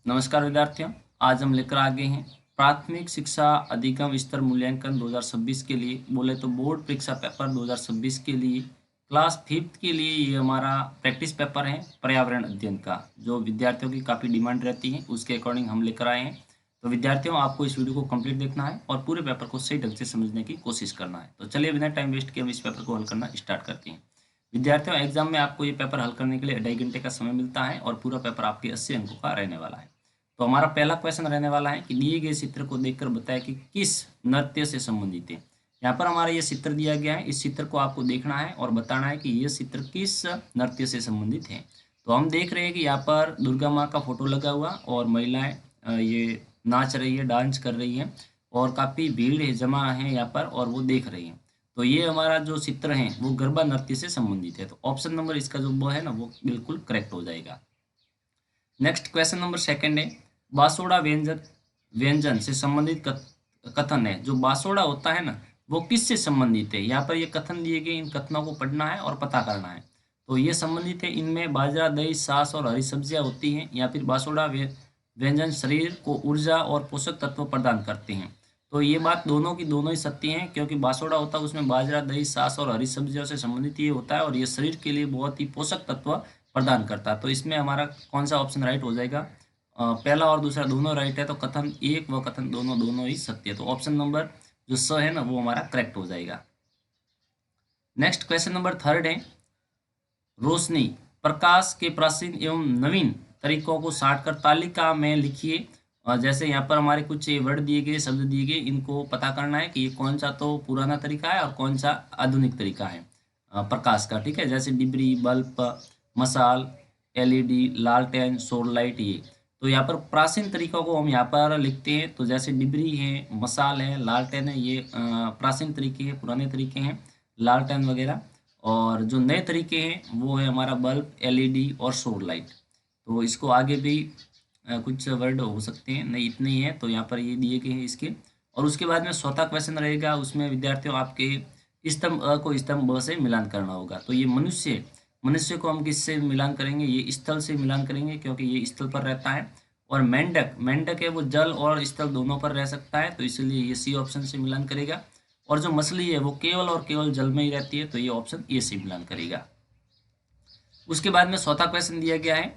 नमस्कार विद्यार्थियों। आज हम लेकर आ गए हैं प्राथमिक शिक्षा अधिगम स्तर मूल्यांकन 2026 के लिए, बोले तो बोर्ड परीक्षा पेपर 2026 के लिए क्लास फिफ्थ के लिए ये हमारा प्रैक्टिस पेपर है पर्यावरण अध्ययन का, जो विद्यार्थियों की काफ़ी डिमांड रहती है उसके अकॉर्डिंग हम लेकर आए हैं। तो विद्यार्थियों, आपको इस वीडियो को कंप्लीट देखना है और पूरे पेपर को सही ढंग से समझने की कोशिश करना है। तो चलिए बिना टाइम वेस्ट किए हम इस पेपर को हल करना स्टार्ट करते हैं। विद्यार्थियों, एग्जाम में आपको ये पेपर हल करने के लिए 2.5 घंटे का समय मिलता है और पूरा पेपर आपके 80 अंकों का रहने वाला है। तो हमारा पहला क्वेश्चन रहने वाला है कि दिए गए चित्र को देखकर बताएं कि किस नृत्य से संबंधित है। यहाँ पर हमारा ये चित्र दिया गया है, इस चित्र को आपको देखना है और बताना है कि ये चित्र किस नृत्य से संबंधित है। तो हम देख रहे हैं कि यहाँ पर दुर्गा माँ का फोटो लगा हुआ और महिलाएं ये नाच रही है, डांस कर रही है और काफ़ी भीड़ है, जमा है यहाँ पर और वो देख रही है। तो ये हमारा जो चित्र है वो गरबा नृत्य से संबंधित है। तो ऑप्शन नंबर इसका जो वो है ना, वो बिल्कुल करेक्ट हो जाएगा। नेक्स्ट क्वेश्चन नंबर सेकंड है, बासोड़ा व्यंजन व्यंजन से संबंधित कथन है। जो बासोड़ा होता है ना, वो किससे संबंधित है। यहाँ पर ये कथन दिए गए, इन कथनों को पढ़ना है और पता करना है। तो ये संबंधित है, इनमें बाजरा, दही, छाछ और हरी सब्जियां होती हैं, या फिर बासोड़ा व्यंजन शरीर को ऊर्जा और पोषक तत्व प्रदान करते हैं। तो ये बात दोनों की दोनों ही सत्य हैं, क्योंकि बासोड़ा होता है उसमें बाजरा, दही, छाछ और हरी सब्जियों से संबंधित ये होता है और ये शरीर के लिए बहुत ही पोषक तत्व प्रदान करता है। तो इसमें हमारा कौन सा ऑप्शन राइट हो जाएगा। पहला और दूसरा दोनों राइट है, तो कथन एक व कथन दोनों दोनों ही सत्य है। तो ऑप्शन नंबर जो स है ना, वो हमारा करेक्ट हो जाएगा। नेक्स्ट क्वेश्चन नंबर थर्ड है, रोशनी प्रकाश के प्राचीन एवं नवीन तरीकों को साट कर तालिका में लिखिए। जैसे यहाँ पर हमारे कुछ वर्ड दिए गए, शब्द दिए गए, इनको पता करना है कि ये कौन सा तो पुराना तरीका है और कौन सा आधुनिक तरीका है प्रकाश का। ठीक है, जैसे डिबरी, बल्ब, मसाल, एलईडी, लालटेन, सौर लाइट। ये तो यहाँ पर प्राचीन तरीकों को हम यहाँ पर लिखते हैं। तो जैसे डिबरी है, मसाल है, लालटेन है, ये प्राचीन तरीके हैं, पुराने तरीके हैं, लालटेन वगैरह। और जो नए तरीके हैं वो है हमारा बल्ब, एलईडी और सौर लाइट। तो इसको आगे भी कुछ वर्ड हो सकते हैं, नहीं इतने ही है। तो यहाँ पर ये दिए गए हैं इसके। और उसके बाद में चौथा क्वेश्चन रहेगा, उसमें विद्यार्थियों आपके स्तंभ अ को स्तंभ ब से मिलान करना होगा। तो ये मनुष्य मनुष्य को हम किससे मिलान करेंगे, ये स्थल से मिलान करेंगे, क्योंकि ये स्थल पर रहता है। और मेंढक मेंढक है वो जल और स्थल दोनों पर रह सकता है, तो इसलिए ये सी ऑप्शन से मिलान करेगा। और जो मछली है वो केवल और केवल जल में ही रहती है, तो ये ऑप्शन ए से मिलान करेगा। उसके बाद में चौथा क्वेश्चन दिया गया है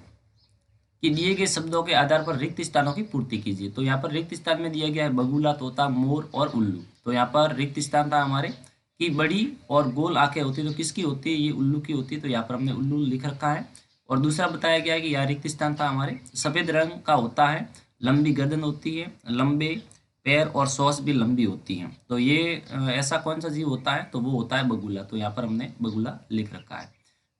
कि दिए गए शब्दों के आधार पर रिक्त स्थानों की पूर्ति कीजिए। तो यहाँ पर रिक्त स्थान में दिया गया है बगुला, तोता, मोर और उल्लू। तो यहाँ पर रिक्त स्थान था हमारे कि बड़ी और गोल आंखें होती है, तो किसकी होती है, ये उल्लू की होती है। तो यहाँ पर हमने उल्लू लिख रखा है। और दूसरा बताया गया है कि यहाँ रिक्त स्थान था हमारे सफेद रंग का होता है, लंबी गर्दन होती है, लंबे पैर और सॉस भी लंबी होती हैं। तो ये ऐसा कौन सा जीव होता है, तो वो होता है बगुला। तो यहाँ पर हमने बगुला लिख रखा है।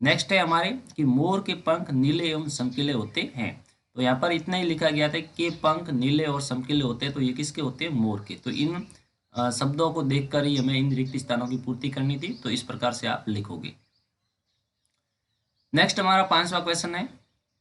नेक्स्ट है हमारे कि मोर के पंख नीले एवं चमकीले होते हैं। तो यहाँ पर इतना ही लिखा गया था कि पंख नीले और चमकीले होते हैं, तो ये किसके होते हैं, मोर के। तो इन शब्दों को देखकर ही हमें इन रिक्त स्थानों की पूर्ति करनी थी। तो इस प्रकार से आप लिखोगे। नेक्स्ट हमारा पांचवा क्वेश्चन है,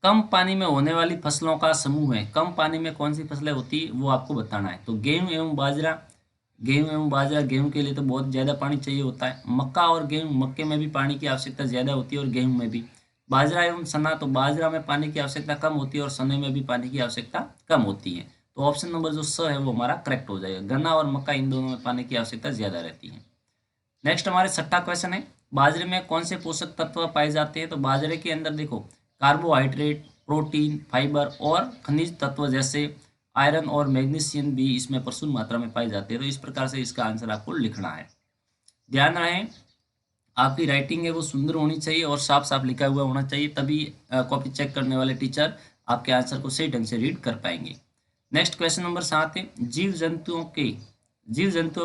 कम पानी में होने वाली फसलों का समूह है। कम पानी में कौन सी फसलें होती है वो आपको बताना है। तो गेहूं एवं बाजरा गेहूं के लिए तो बहुत ज़्यादा पानी चाहिए होता है। मक्का और गेहूं, मक्के में भी पानी की आवश्यकता ज़्यादा होती है और गेहूं में भी। बाजरा एवं चना, तो बाजरा में पानी की आवश्यकता कम होती है और चने में भी पानी की आवश्यकता कम होती है। तो ऑप्शन नंबर जो स है वो हमारा करेक्ट हो जाएगा। गन्ना और मक्का, इन दोनों में पानी की आवश्यकता ज़्यादा रहती है। नेक्स्ट हमारे छठा क्वेश्चन है, बाजरे में कौन से पोषक तत्व पाए जाते हैं। तो बाजरे के अंदर देखो कार्बोहाइड्रेट, प्रोटीन, फाइबर और खनिज तत्व जैसे आयरन और मैग्नीशियम भी इसमें प्रचुर मात्रा में पाए जाते हैं। तो इस प्रकार से इसका आंसर आपको लिखना है। ध्यान रहे आपकी राइटिंग है वो सुंदर होनी चाहिए और साफ साफ लिखा हुआ होना चाहिए, तभी कॉपी चेक करने वाले टीचर आपके आंसर को सही ढंग से रीड कर पाएंगे। नेक्स्ट क्वेश्चन नंबर 7 है, जीव जंतुओं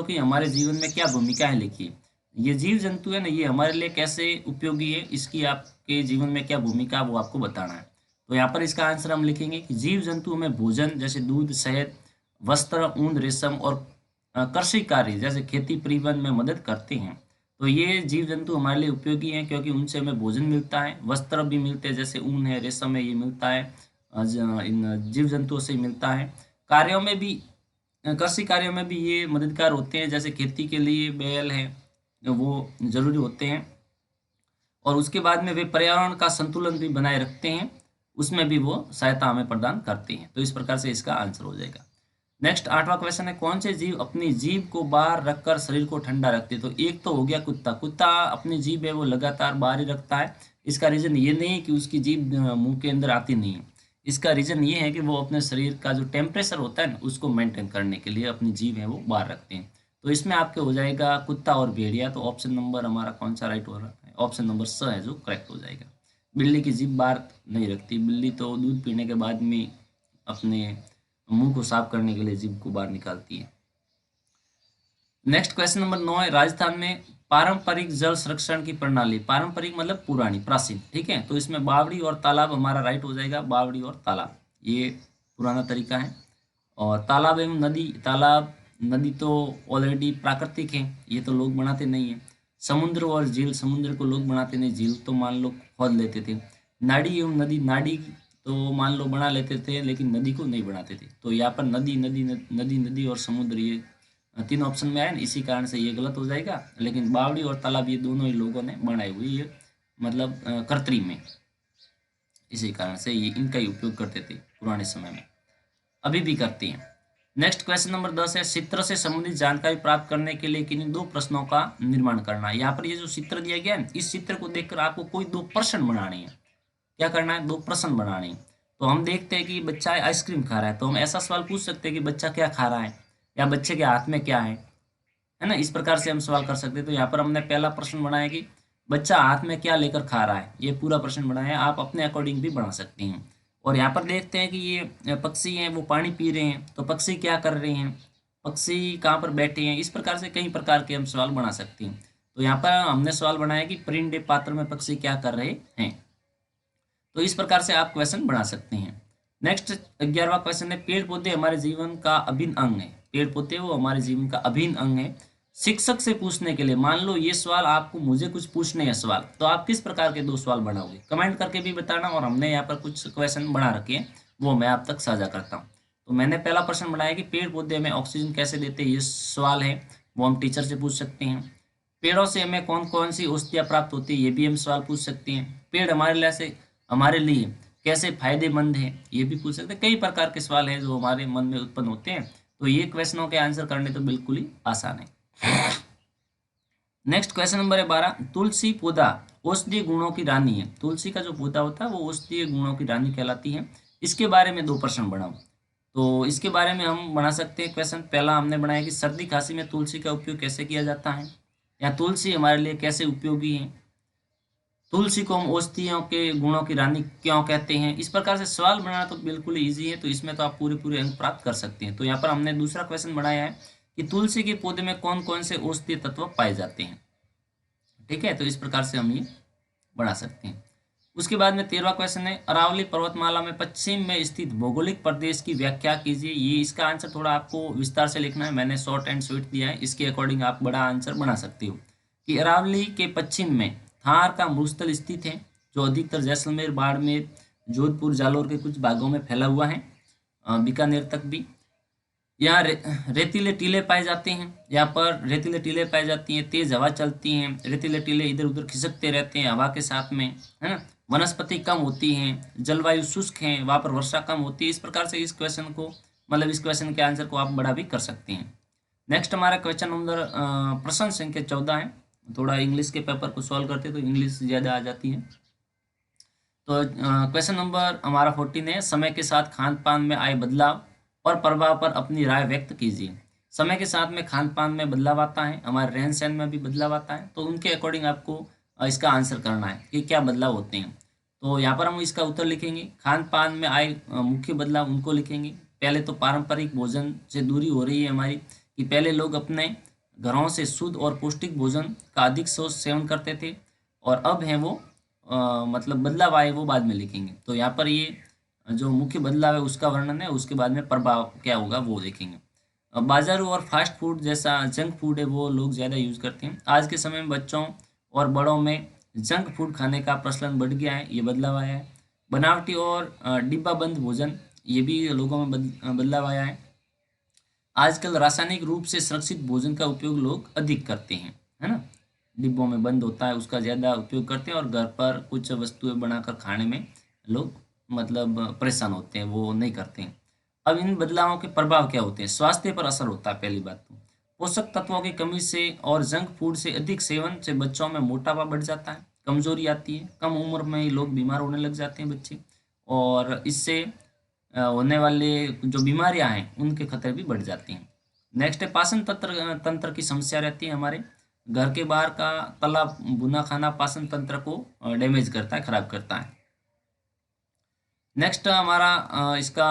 की हमारे जीवन में क्या भूमिका है, लिखिए। ये जीव जंतु है ना, ये हमारे लिए कैसे उपयोगी है, इसकी आपके जीवन में क्या भूमिका है वो आपको बताना है। तो यहाँ पर इसका आंसर हम लिखेंगे कि जीव जंतु हमें भोजन जैसे दूध, शहद, वस्त्र, ऊन, रेशम और कृषि कार्य जैसे खेती, परिवहन में मदद करते हैं। तो ये जीव जंतु हमारे लिए उपयोगी हैं, क्योंकि उनसे हमें भोजन मिलता है, वस्त्र भी मिलते हैं जैसे ऊन है, रेशम है, ये मिलता है इन जीव जंतुओं से मिलता है। कार्यों में भी, कृषि कार्यों में भी ये मददगार होते हैं, जैसे खेती के लिए बैल है वो जरूरी होते हैं। और उसके बाद में वे पर्यावरण का संतुलन भी बनाए रखते हैं। उसमें भी वो सहायता हमें प्रदान करते हैं। तो इस प्रकार से इसका आंसर हो जाएगा। नेक्स्ट 8वां क्वेश्चन है, कौन से जीव अपनी जीभ को बाहर रखकर शरीर को ठंडा रखते हैं? तो एक तो हो गया कुत्ता। कुत्ता अपनी जीभ है वो लगातार बाहर ही रखता है। इसका रीजन ये नहीं है कि उसकी जीभ मुंह के अंदर आती नहीं है। इसका रीजन ये है कि वो अपने शरीर का जो टेम्परेचर होता है ना उसको मेंटेन करने के लिए अपनी जीभ है वो बाहर रखते हैं। तो इसमें आपके हो जाएगा कुत्ता और भेड़िया। तो ऑप्शन नंबर हमारा कौन सा राइट हो रहा है? ऑप्शन नंबर स है जो करेक्ट हो जाएगा। बिल्ली की जीभ बाहर नहीं रखती। बिल्ली तो दूध पीने के बाद में अपने मुंह को साफ करने के लिए जीभ को बाहर निकालती है। नेक्स्ट क्वेश्चन नंबर 9 है, राजस्थान में पारंपरिक जल संरक्षण की प्रणाली। पारंपरिक मतलब पुरानी, प्राचीन, ठीक है। तो इसमें बावड़ी और तालाब हमारा राइट हो जाएगा। बावड़ी और तालाब ये पुराना तरीका है। और तालाब एवं नदी, तालाब नदी तो ऑलरेडी प्राकृतिक है, ये तो लोग बनाते नहीं है। समुद्र और झील, समुद्र को लोग बनाते नहीं, झील तो मान लो खोद लेते थे। नाडी एवं नदी, नाडी तो मान लो बना लेते थे लेकिन नदी को नहीं बनाते थे। तो यहाँ पर नदी नदी नदी नदी और समुद्र ये तीन ऑप्शन में आए ना, इसी कारण से ये गलत हो जाएगा। लेकिन बावड़ी और तालाब ये दोनों ही लोगों ने बनाए हुए, ये मतलब कृत्रिम में, इसी कारण से ये इनका ही उपयोग करते थे पुराने समय में, अभी भी करते हैं। नेक्स्ट क्वेश्चन नंबर 10 है, चित्र से संबंधित जानकारी प्राप्त करने के लिए किन्हीं दो प्रश्नों का निर्माण करना। यहाँ पर ये जो चित्र दिया गया है, इस चित्र को देखकर आपको कोई दो प्रश्न बनाने हैं। क्या करना है? दो प्रश्न बनाने हैं। तो हम देखते हैं कि बच्चा आइसक्रीम खा रहा है, तो हम ऐसा सवाल पूछ सकते हैं कि बच्चा क्या खा रहा है, या बच्चे के हाथ में क्या है ना। इस प्रकार से हम सवाल कर सकते हैं। तो यहाँ पर हमने पहला प्रश्न बनाया कि बच्चा हाथ में क्या लेकर खा रहा है, ये पूरा प्रश्न बनाया है। आप अपने अकॉर्डिंग भी बना सकते हैं। और यहाँ पर देखते हैं कि ये पक्षी हैं वो पानी पी रहे हैं, तो पक्षी क्या कर रहे हैं, पक्षी कहाँ पर बैठे हैं। इस प्रकार से कई प्रकार के हम सवाल बना सकते हैं। तो यहाँ पर हमने सवाल बनाया कि परिंदे पात्र में पक्षी क्या कर रहे हैं। तो इस प्रकार से आप क्वेश्चन बना सकते हैं। नेक्स्ट 11वां क्वेश्चन है, पेड़ पौधे हमारे जीवन का अभिन्न अंग है। पेड़ पौधे वो हमारे जीवन का अभिन्न अंग है। शिक्षक से पूछने के लिए, मान लो ये सवाल आपको, मुझे कुछ पूछने हैं सवाल, तो आप किस प्रकार के दो सवाल बनाओगे? कमेंट करके भी बताना। और हमने यहाँ पर कुछ क्वेश्चन बना रखे हैं, वो मैं आप तक साझा करता हूँ। तो मैंने पहला प्रश्न बनाया कि पेड़ पौधे हमें ऑक्सीजन कैसे देते हैं, ये सवाल है, वो हम टीचर से पूछ सकते हैं। पेड़ों से हमें कौन कौन सी औषधियाँ प्राप्त होती है, ये भी हम सवाल पूछ सकते हैं। पेड़ हमारे लिए कैसे फायदेमंद है, ये भी पूछ सकते हैं। कई प्रकार के सवाल हैं जो हमारे मन में उत्पन्न होते हैं। तो ये क्वेश्चनों के आंसर करने तो बिल्कुल ही आसान है। नेक्स्ट क्वेश्चन नंबर है 12, तुलसी पौधा औषधीय गुणों की रानी है। तुलसी का जो पौधा होता है वो औषधीय गुणों की रानी कहलाती है। इसके बारे में दो प्रश्न बनाओ। तो इसके बारे में हम बना सकते हैं क्वेश्चन। पहला हमने बनाया कि सर्दी खांसी में तुलसी का उपयोग कैसे किया जाता है, या तुलसी हमारे लिए कैसे उपयोगी है, तुलसी को हम औषधियों के गुणों की रानी क्यों कहते हैं। इस प्रकार से सवाल बनाना तो बिल्कुल इजी है। तो इसमें तो आप पूरे पूरे अंक प्राप्त कर सकते हैं। तो यहाँ पर हमने दूसरा क्वेश्चन बनाया है कि तुलसी के पौधे में कौन कौन से औषधीय तत्व पाए जाते हैं। ठीक है, तो इस प्रकार से हम ये बना सकते हैं। उसके बाद में 13वां क्वेश्चन है, अरावली पर्वतमाला में पश्चिम में स्थित भौगोलिक प्रदेश की व्याख्या कीजिए। ये इसका आंसर थोड़ा आपको विस्तार से लिखना है, मैंने शॉर्ट एंड स्वीट दिया है, इसके अकॉर्डिंग आप बड़ा आंसर बना सकते हो। कि अरावली के पश्चिम में थार का मरुस्थल स्थित है, जो अधिकतर जैसलमेर, बाड़मेर, जोधपुर, जालौर के कुछ भागों में फैला हुआ है, बीकानेर तक भी। यहाँ रेतीले टीले पाए जाते हैं। यहाँ पर रेतीले टीले पाई जाती हैं, तेज हवा चलती हैं, रेतीले टीले इधर उधर खिसकते रहते हैं हवा के साथ में, है ना। वनस्पति कम होती हैं, जलवायु शुष्क है, वहाँ पर वर्षा कम होती है। इस प्रकार से इस क्वेश्चन को, मतलब इस क्वेश्चन के आंसर को आप बड़ा भी कर सकते हैं। नेक्स्ट हमारा क्वेश्चन नंबर प्रश्न संख्या 14 है। थोड़ा इंग्लिश के पेपर को सॉल्व करते तो इंग्लिश ज़्यादा आ जाती है। तो क्वेश्चन नंबर हमारा 14 है, समय के साथ खान पान में आए बदलाव और प्रभाव पर अपनी राय व्यक्त कीजिए। समय के साथ में खान पान में बदलाव आता है, हमारे रहन सहन में भी बदलाव आता है। तो उनके अकॉर्डिंग आपको इसका आंसर करना है कि क्या बदलाव होते हैं। तो यहाँ पर हम इसका उत्तर लिखेंगे, खान पान में आए मुख्य बदलाव उनको लिखेंगे। पहले तो पारंपरिक भोजन से दूरी हो रही है हमारी, कि पहले लोग अपने घरों से शुद्ध और पौष्टिक भोजन का अधिक सेवन करते थे, और अब है वो मतलब बदलाव आए वो बाद में लिखेंगे। तो यहाँ पर ये जो मुख्य बदलाव है उसका वर्णन है, उसके बाद में प्रभाव क्या होगा वो देखेंगे। बाजारू और फास्ट फूड जैसा जंक फूड है वो लोग ज़्यादा यूज़ करते हैं। आज के समय में बच्चों और बड़ों में जंक फूड खाने का प्रचलन बढ़ गया है, ये बदलाव आया है। बनावटी और डिब्बाबंद भोजन, ये भी लोगों में बदलाव आया है। आजकल रासायनिक रूप से सुरक्षित भोजन का उपयोग लोग अधिक करते हैं, है ना। डिब्बों में बंद होता है उसका ज़्यादा उपयोग करते हैं, और घर पर कुछ वस्तुएं बनाकर खाने में लोग मतलब परेशान होते हैं, वो नहीं करते हैं। अब इन बदलावों के प्रभाव क्या होते हैं? स्वास्थ्य पर असर होता है पहली बात तो। पोषक तत्वों की कमी से और जंक फूड से अधिक सेवन से बच्चों में मोटापा बढ़ जाता है, कमजोरी आती है, कम उम्र में ही लोग बीमार होने लग जाते हैं बच्चे, और इससे होने वाले जो बीमारियां हैं उनके खतरे भी बढ़ जाती हैं। नेक्स्ट है पाचन तंत्र तंत्र की समस्या रहती है हमारे। घर के बाहर का तला भुना खाना पाचन तंत्र को डैमेज करता है, खराब करता है। नेक्स्ट हमारा इसका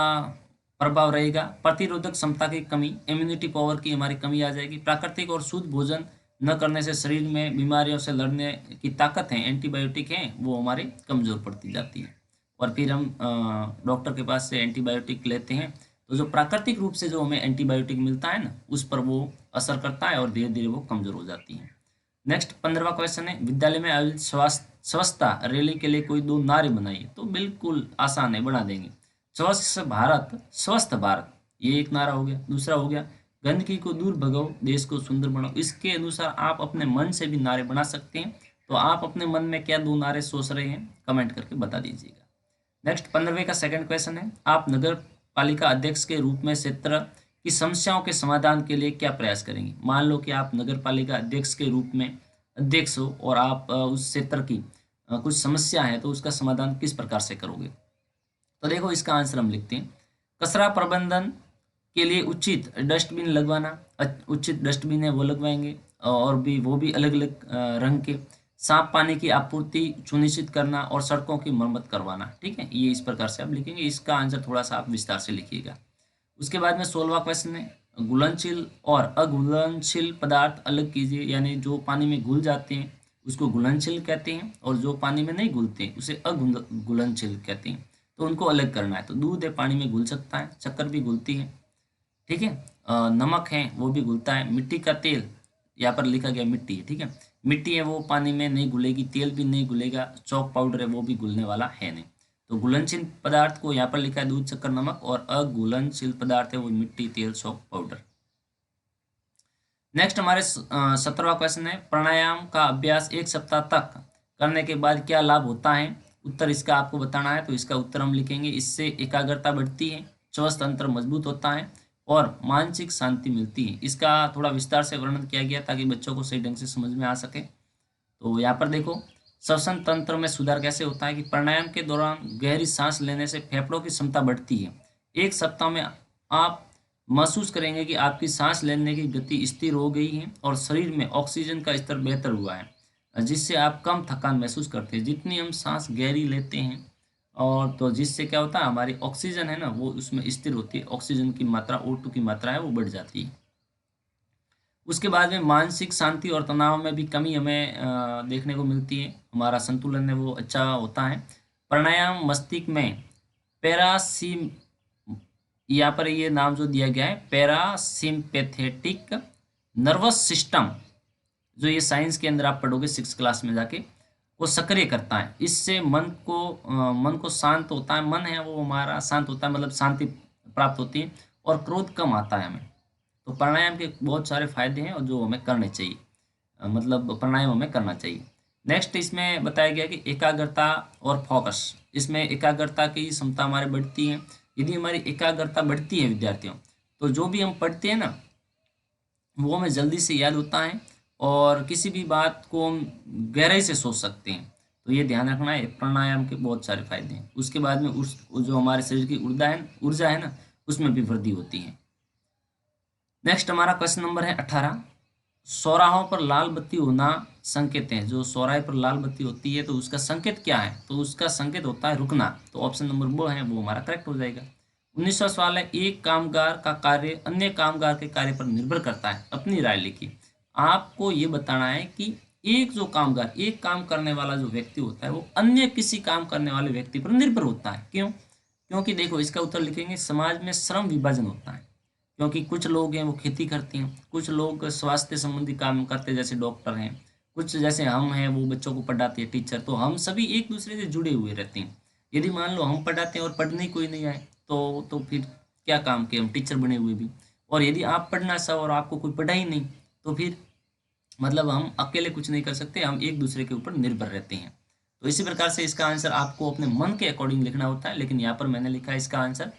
प्रभाव रहेगा प्रतिरोधक क्षमता की कमी, इम्यूनिटी पावर की हमारी कमी आ जाएगी। प्राकृतिक और शुद्ध भोजन न करने से शरीर में बीमारियों से लड़ने की ताकत है, एंटीबायोटिक है, वो हमारे कमजोर पड़ती जाती है। और फिर हम डॉक्टर के पास से एंटीबायोटिक लेते हैं, तो जो प्राकृतिक रूप से जो हमें एंटीबायोटिक मिलता है ना, उस पर वो असर करता है और धीरे धीरे वो कमजोर हो जाती है। नेक्स्ट 15वां क्वेश्चन है, विद्यालय में आयोजित स्वच्छता रैली के लिए कोई 2 नारे बनाइए। तो बिल्कुल आसान है, बना देंगे। स्वस्थ भारत, स्वस्थ भारत, ये एक नारा हो गया। दूसरा हो गया गंदगी को दूर भगाओ, देश को सुंदर बनाओ। इसके अनुसार आप अपने मन से भी नारे बना सकते हैं। तो आप अपने मन में क्या 2 नारे सोच रहे हैं, कमेंट करके बता दीजिएगा। नेक्स्ट 15वें का सेकंड क्वेश्चन है, आप नगर पालिका अध्यक्ष के रूप में क्षेत्र की समस्याओं के समाधान के लिए क्या प्रयास करेंगे? मान लो कि आप नगर पालिका अध्यक्ष के रूप में अध्यक्ष हो और आप उस क्षेत्र की कुछ समस्या है, तो उसका समाधान किस प्रकार से करोगे? तो देखो इसका आंसर हम लिखते हैं, कचरा प्रबंधन के लिए उचित डस्टबिन लगवाना, उचित डस्टबिन है वो लगवाएंगे, और भी वो भी अलग अलग रंग के। साफ पानी की आपूर्ति सुनिश्चित करना और सड़कों की मरम्मत करवाना। ठीक है, ये इस प्रकार से आप लिखेंगे। इसका आंसर थोड़ा सा आप विस्तार से लिखिएगा। उसके बाद में 16वां क्वेश्चन है, घुलनशील और अघुलनशील पदार्थ अलग कीजिए। यानी जो पानी में घुल जाते हैं उसको घुलनशील कहते हैं, और जो पानी में नहीं घुलते उसे अघुलनशील कहते हैं। तो उनको अलग करना है। तो दूध है पानी में घुल सकता है, शक्कर भी घुलती है, ठीक है, नमक है वो भी घुलता है, मिट्टी का तेल, यहाँ पर लिखा गया मिट्टी है, ठीक है, मिट्टी है वो पानी में नहीं घुलेगी, तेल भी नहीं घुलेगा, चौक पाउडर है वो भी घुलने वाला है नहीं। तो घुलनशील पदार्थ को यहाँ पर लिखा है दूध, शक्कर, नमक, और अघुलनशील पदार्थ है वो मिट्टी, तेल, चौक पाउडर। नेक्स्ट हमारे 17वां क्वेश्चन है, प्राणायाम का अभ्यास 1 सप्ताह तक करने के बाद क्या लाभ होता है? उत्तर इसका आपको बताना है। तो इसका उत्तर हम लिखेंगे, इससे एकाग्रता बढ़ती है, श्वसन तंत्र मजबूत होता है और मानसिक शांति मिलती है। इसका थोड़ा विस्तार से वर्णन किया गया ताकि बच्चों को सही ढंग से समझ में आ सके। तो यहाँ पर देखो श्वसन तंत्र में सुधार कैसे होता है कि प्राणायाम के दौरान गहरी सांस लेने से फेफड़ों की क्षमता बढ़ती है। 1 सप्ताह में आप महसूस करेंगे कि आपकी सांस लेने की गति स्थिर हो गई है और शरीर में ऑक्सीजन का स्तर बेहतर हुआ है, जिससे आप कम थकान महसूस करते हैं। जितनी हम सांस गहरी लेते हैं और तो जिससे क्या होता है, हमारी ऑक्सीजन है ना वो उसमें स्थिर होती है, ऑक्सीजन की मात्रा O2 की मात्रा है वो बढ़ जाती है। उसके बाद में मानसिक शांति और तनाव में भी कमी हमें देखने को मिलती है। हमारा संतुलन है वो अच्छा होता है। प्राणायाम मस्तिष्क में पैरासिम, यहाँ पर ये नाम जो दिया गया है पैरासिम्पैथेटिक नर्वस सिस्टम, जो ये साइंस के अंदर आप पढ़ोगे 6 क्लास में जाके, वो सक्रिय करता है। इससे मन को शांत होता है, मन है वो हमारा शांत होता है, मतलब शांति प्राप्त होती है और क्रोध कम आता है हमें। तो प्राणायाम के बहुत सारे फायदे हैं और जो हमें करने चाहिए, मतलब प्राणायाम हमें करना चाहिए। नेक्स्ट इसमें बताया गया कि एकाग्रता और फोकस, इसमें एकाग्रता की क्षमता हमारी बढ़ती है। यदि हमारी एकाग्रता बढ़ती है विद्यार्थियों, तो जो भी हम पढ़ते हैं ना वो हमें जल्दी से याद होता है और किसी भी बात को हम गहराई से सोच सकते हैं। तो ये ध्यान रखना है, प्राणायाम के बहुत सारे फायदे हैं। उसके बाद में उस जो हमारे शरीर की ऊर्जा है ना उसमें भी वृद्धि होती है। नेक्स्ट हमारा क्वेश्चन नंबर है 18, चौराहों पर लाल बत्ती होना संकेत है। जो चौराहे पर लाल बत्ती होती है तो उसका संकेत क्या है? तो उसका संकेत होता है रुकना। तो ऑप्शन नंबर वो है वो हमारा करेक्ट हो जाएगा। 19वां सवाल है, एक कामगार का कार्य अन्य कामगार के कार्य पर निर्भर करता है, अपनी राय लिखिए। आपको ये बताना है कि एक जो कामगार, एक काम करने वाला जो व्यक्ति होता है वो अन्य किसी काम करने वाले व्यक्ति पर निर्भर होता है। क्यों? क्योंकि देखो इसका उत्तर लिखेंगे, समाज में श्रम विभाजन होता है। क्योंकि कुछ लोग हैं वो खेती करते हैं, कुछ लोग स्वास्थ्य संबंधी काम करते हैं जैसे डॉक्टर हैं, कुछ जैसे हम हैं वो बच्चों को पढ़ाते हैं टीचर। तो हम सभी एक दूसरे से जुड़े हुए रहते हैं। यदि मान लो हम पढ़ाते हैं और पढ़ने कोई नहीं आए तो फिर क्या काम के, हम टीचर बने हुए भी। और यदि आप पढ़ना चाहो और आपको कोई पढ़ा ही नहीं तो फिर मतलब हम अकेले कुछ नहीं कर सकते, हम एक दूसरे के ऊपर निर्भर रहते हैं। तो इसी प्रकार से इसका आंसर आपको अपने मन के अकॉर्डिंग लिखना होता है, लेकिन यहाँ पर मैंने लिखा है इसका आंसर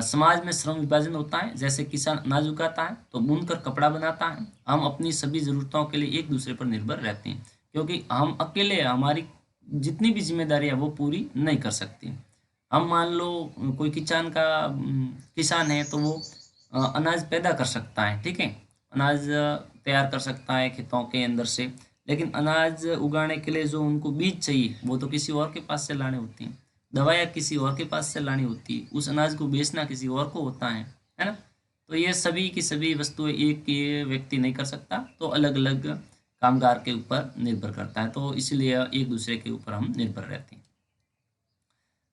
समाज में श्रम विभाजन होता है। जैसे किसान अनाज उगाता है तो बुनकर कपड़ा बनाता है। हम अपनी सभी जरूरतों के लिए एक दूसरे पर निर्भर रहते हैं, क्योंकि हम अकेले हमारी जितनी भी जिम्मेदारी है वो पूरी नहीं कर सकते। हम मान लो कोई किसान है तो वो अनाज पैदा कर सकता है, ठीक है, अनाज तैयार कर सकता है खेतों के अंदर से, लेकिन अनाज उगाने के लिए जो उनको बीज चाहिए वो तो किसी और के पास से लाने होती हैं, दवाइयाँ किसी और के पास से लानी होती है, उस अनाज को बेचना किसी और को होता है ना। तो ये सभी की सभी वस्तुएं एक ये व्यक्ति नहीं कर सकता, तो अलग अलग कामगार के ऊपर निर्भर करता है, तो इसलिए एक दूसरे के ऊपर हम निर्भर रहते हैं।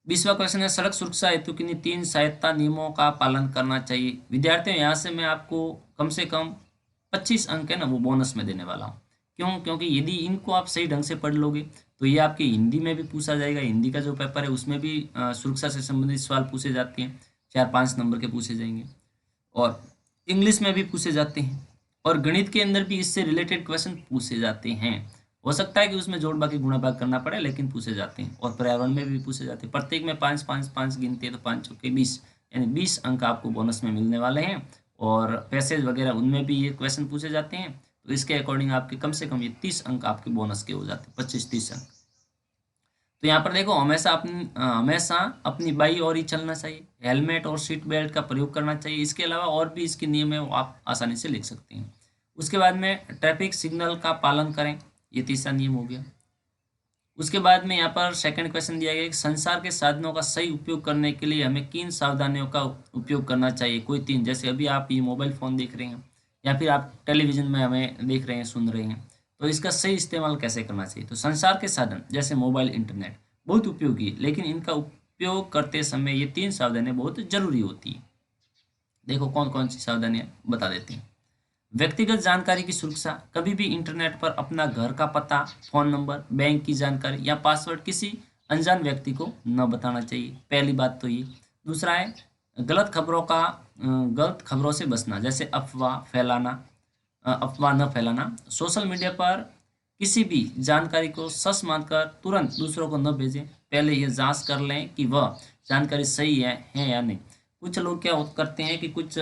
20वां क्वेश्चन है, सड़क सुरक्षा हेतु किन्हीं 3 सहायता नियमों का पालन करना चाहिए। विद्यार्थियों, यहाँ से मैं आपको कम से कम 25 अंक है ना वो बोनस में देने वाला हूँ। क्यों? क्योंकि यदि इनको आप सही ढंग से पढ़ लोगे तो ये आपके हिंदी में भी पूछा जाएगा। हिंदी का जो पेपर है उसमें भी सुरक्षा से संबंधित सवाल पूछे जाते हैं, 4-5 नंबर के पूछे जाएंगे, और इंग्लिश में भी पूछे जाते हैं, और गणित के अंदर भी इससे रिलेटेड क्वेश्चन पूछे जाते हैं। हो सकता है कि उसमें जोड़ बाकी गुणा भाग करना पड़े, लेकिन पूछे जाते हैं, और पर्यावरण में भी पूछे जाते हैं। प्रत्येक में 5-5-5 गिनते हैं तो 5 चौके 20, यानी 20 अंक आपको बोनस में मिलने वाले हैं। और पैसेज वगैरह उनमें भी ये क्वेश्चन पूछे जाते हैं, तो इसके अकॉर्डिंग आपके कम से कम ये 30 अंक आपके बोनस के हो जाते हैं, 25-30 अंक। तो यहाँ पर देखो, हमेशा अपनी बाई ओर ही चलना चाहिए, हेलमेट और सीट बेल्ट का प्रयोग करना चाहिए। इसके अलावा और भी इसके नियम है वो आप आसानी से लिख सकते हैं। उसके बाद में ट्रैफिक सिग्नल का पालन करें, ये तीसरा नियम हो गया। उसके बाद में यहाँ पर सेकंड क्वेश्चन दिया गया कि संचार के साधनों का सही उपयोग करने के लिए हमें किन सावधानियों का उपयोग करना चाहिए। कोई 3, जैसे अभी आप ये मोबाइल फ़ोन देख रहे हैं या फिर आप टेलीविज़न में हमें देख रहे हैं, सुन रहे हैं, तो इसका सही इस्तेमाल कैसे करना चाहिए। तो संचार के साधन जैसे मोबाइल, इंटरनेट बहुत उपयोगी है, लेकिन इनका उपयोग करते समय ये 3 सावधानियाँ बहुत ज़रूरी होती है। देखो कौन कौन सी सावधानियाँ बता देते हैं। व्यक्तिगत जानकारी की सुरक्षा, कभी भी इंटरनेट पर अपना घर का पता, फ़ोन नंबर, बैंक की जानकारी या पासवर्ड किसी अनजान व्यक्ति को न बताना चाहिए, पहली बात तो ये। दूसरा है गलत खबरों से बचना, जैसे अफवाह न फैलाना। सोशल मीडिया पर किसी भी जानकारी को सच मानकर तुरंत दूसरों को न भेजें, पहले ये जांच कर लें कि वह जानकारी सही है या नहीं। कुछ लोग क्या करते हैं कि कुछ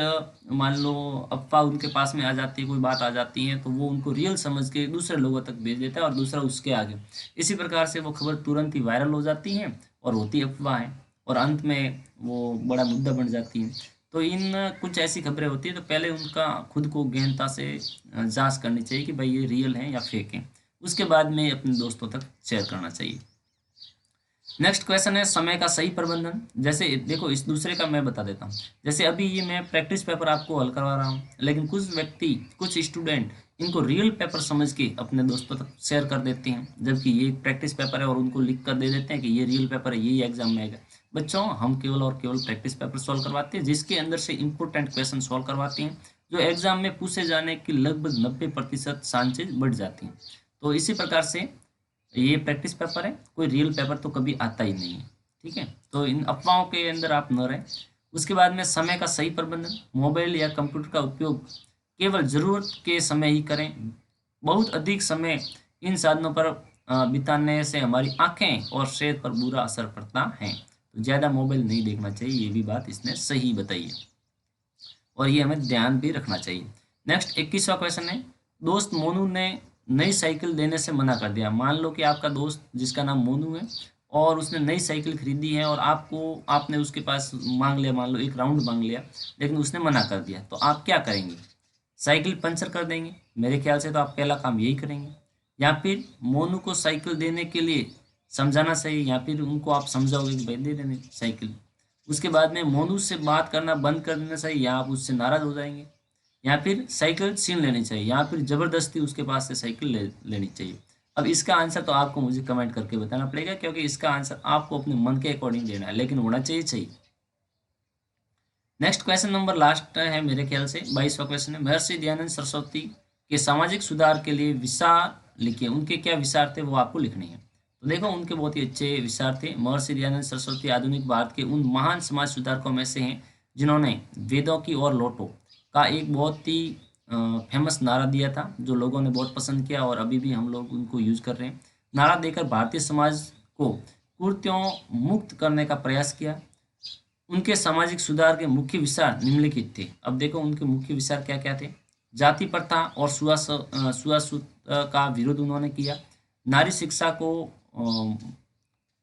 मान लो अफ़वाह उनके पास में आ जाती है, कोई बात आ जाती है, तो वो उनको रियल समझ के दूसरे लोगों तक भेज देता है और दूसरा उसके आगे। इसी प्रकार से वो खबर तुरंत ही वायरल हो जाती है और होती अफ़वाह है, और अंत में वो बड़ा मुद्दा बन जाती है। तो इन कुछ ऐसी खबरें होती है तो पहले उनका खुद को गहनता से जांच करनी चाहिए कि भाई ये रियल है या फेक है। उसके बाद में अपने दोस्तों तक शेयर करना चाहिए। नेक्स्ट क्वेश्चन है समय का सही प्रबंधन। जैसे देखो, इस दूसरे का मैं बता देता हूँ। जैसे अभी ये मैं प्रैक्टिस पेपर आपको हल करवा रहा हूँ, लेकिन कुछ स्टूडेंट इनको रियल पेपर समझ के अपने दोस्तों तक शेयर कर देते हैं, जबकि ये प्रैक्टिस पेपर है और उनको लिख कर दे देते हैं कि ये रियल पेपर है, यही एग्जाम में आएगा। बच्चों, हम केवल और केवल प्रैक्टिस पेपर सॉल्व करवाते हैं, जिसके अंदर से इंपॉर्टेंट क्वेश्चन सॉल्व करवाते हैं, जो एग्जाम में पूछे जाने की लगभग 90% चांसेज बढ़ जाती हैं। तो इसी प्रकार से ये प्रैक्टिस पेपर है, कोई रियल पेपर तो कभी आता ही नहीं है, ठीक है। तो इन अफवाहों के अंदर आप न रहें। उसके बाद में समय का सही प्रबंधन, मोबाइल या कंप्यूटर का उपयोग केवल ज़रूरत के समय ही करें। बहुत अधिक समय इन साधनों पर बिताने से हमारी आंखें और सेहत पर बुरा असर पड़ता है, तो ज़्यादा मोबाइल नहीं देखना चाहिए, ये भी बात इसने सही बताई है, और ये हमें ध्यान भी रखना चाहिए। नेक्स्ट 21वां क्वेश्चन है, दोस्त मोनू ने नई साइकिल देने से मना कर दिया। मान लो कि आपका दोस्त जिसका नाम मोनू है और उसने नई साइकिल खरीदी है और आपने उसके पास मांग लिया, मान लो एक राउंड मांग लिया, लेकिन उसने मना कर दिया, तो आप क्या करेंगे। साइकिल पंचर कर देंगे, मेरे ख्याल से तो आप पहला काम यही करेंगे, या फिर मोनू को साइकिल देने के लिए समझाना चाहिए, या फिर उनको आप समझाओगे कि भाई दे देने साइकिल। उसके बाद में मोनू से बात करना बंद कर देना चाहिए, या आप उससे नाराज हो जाएंगे, या फिर साइकिल छीन लेनी चाहिए, या फिर ज़बरदस्ती उसके पास से साइकिल लेनी चाहिए। अब इसका आंसर तो आपको मुझे कमेंट करके बताना पड़ेगा, क्योंकि इसका आंसर आपको अपने मन के अकॉर्डिंग देना है, लेकिन होना चाहिए। नेक्स्ट क्वेश्चन नंबर लास्ट है मेरे ख्याल से, 22वां क्वेश्चन है, महर्षि दयानंद सरस्वती के सामाजिक सुधार के लिए विचार लिखिए। उनके क्या विचार थे वो आपको लिखने हैं। तो देखो, उनके बहुत ही अच्छे विचार थे। महर्षि दयानंद सरस्वती आधुनिक भारत के उन महान समाज सुधारकों में से हैं जिन्होंने वेदों की ओर लौटो का एक बहुत ही फेमस नारा दिया था, जो लोगों ने बहुत पसंद किया और अभी भी हम लोग उनको यूज कर रहे हैं। नारा देकर भारतीय समाज को कुरीतियों मुक्त करने का प्रयास किया। उनके सामाजिक सुधार के मुख्य विचार निम्नलिखित थे। अब देखो उनके मुख्य विचार क्या क्या थे। जाति प्रथा और छुआछूत का विरोध उन्होंने किया। नारी शिक्षा को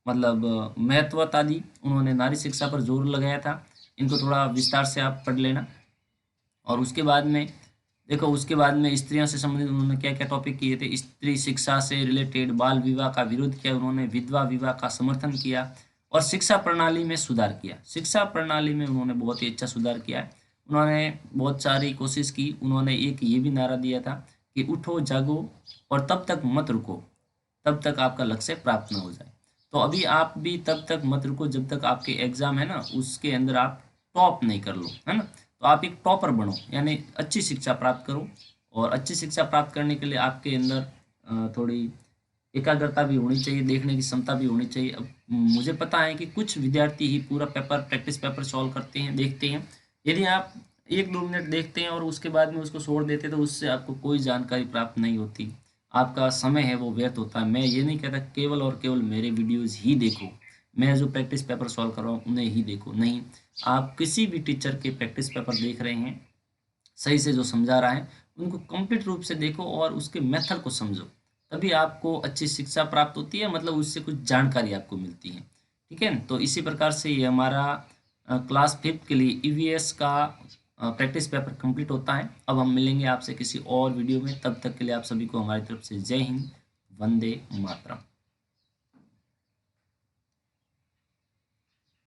महत्वता दी। उन्होंने नारी शिक्षा पर जोर लगाया था। इनको थोड़ा विस्तार से आप पढ़ लेना। और उसके बाद में देखो, उसके बाद में स्त्रियों से संबंधित उन्होंने क्या क्या टॉपिक किए थे। स्त्री शिक्षा से रिलेटेड बाल विवाह का विरोध किया उन्होंने, विधवा विवाह का समर्थन किया और शिक्षा प्रणाली में सुधार किया। शिक्षा प्रणाली में उन्होंने बहुत ही अच्छा सुधार किया है। उन्होंने बहुत सारी कोशिश की। उन्होंने एक ये भी नारा दिया था कि उठो जागो और तब तक मत रुको, तब तक आपका लक्ष्य प्राप्त न हो जाए। तो अभी आप भी तब तक मत रुको जब तक आपके एग्जाम है ना, उसके अंदर आप टॉप नहीं कर लो, है ना। तो आप एक टॉपर बनो, यानी अच्छी शिक्षा प्राप्त करो। और अच्छी शिक्षा प्राप्त करने के लिए आपके अंदर थोड़ी एकाग्रता भी होनी चाहिए, देखने की क्षमता भी होनी चाहिए। अब मुझे पता है कि कुछ विद्यार्थी ही पूरा पेपर, प्रैक्टिस पेपर सॉल्व करते हैं, देखते हैं। यदि आप 1-2 मिनट देखते हैं और उसके बाद में उसको छोड़ देते हैं तो उससे आपको कोई जानकारी प्राप्त नहीं होती। आपका समय है वो व्यर्थ होता है। मैं ये नहीं कहता केवल और केवल मेरे वीडियोज़ ही देखो, मैं जो प्रैक्टिस पेपर सॉल्व कर रहा हूँ उन्हें ही देखो, नहीं। आप किसी भी टीचर के प्रैक्टिस पेपर देख रहे हैं, सही से जो समझा रहा है उनको कंप्लीट रूप से देखो और उसके मेथड को समझो, तभी आपको अच्छी शिक्षा प्राप्त होती है, मतलब उससे कुछ जानकारी आपको मिलती है। ठीक है, तो इसी प्रकार से ये हमारा क्लास 5 के लिए ईवीएस का प्रैक्टिस पेपर कंप्लीट होता है। अब हम मिलेंगे आपसे किसी और वीडियो में, तब तक के लिए आप सभी को हमारी तरफ से जय हिंद, वंदे मातरम।